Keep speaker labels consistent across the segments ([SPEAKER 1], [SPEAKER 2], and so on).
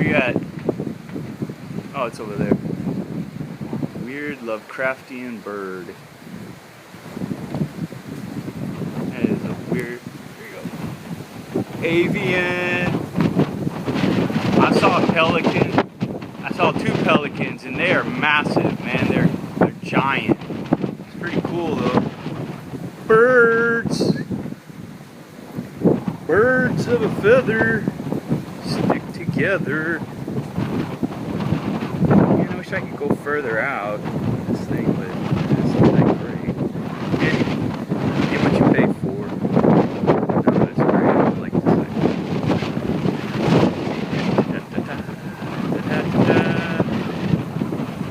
[SPEAKER 1] you at? Oh, it's over there. Weird Lovecraftian bird. That is a weird. There you go. Avian. I saw a pelican. I saw 2 pelicans, and they are massive, man. They're giant. It's pretty cool though. Birds. Birds of a feather stick together. Man, I wish I could go further out this thing, but it's not that great. Man, get what you pay for. No, that's great. I like this thing.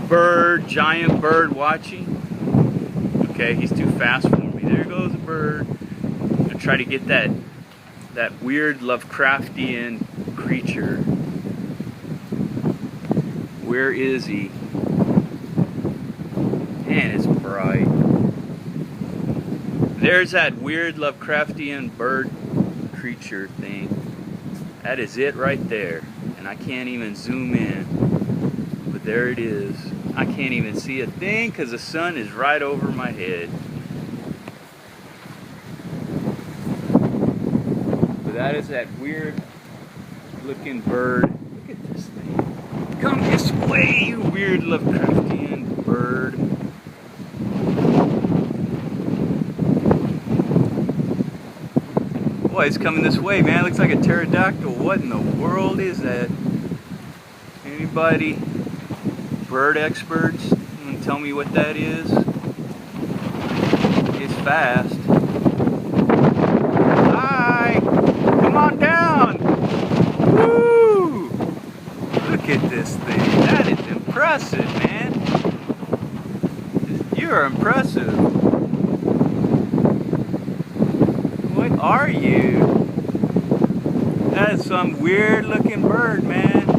[SPEAKER 1] Bird, giant bird watching. Okay, he's too fast for me. There goes a bird. I'm gonna try to get that weird Lovecraftian creature. Where is he? Man, it's bright. There's that weird Lovecraftian bird creature thing. That is it right there. And I can't even zoom in. But there it is. I can't even see a thing because the sun is right over my head. That is that weird looking bird. Look at this thing. Come this way, you weird Lovecraftian bird. Boy, it's coming this way, man. It looks like a pterodactyl. What in the world is that? Anybody? Bird experts? You can tell me what that is? It's fast. Come on down! Woo! Look at this thing. That is impressive, man. You are impressive. What are you? That is some weird looking bird, man.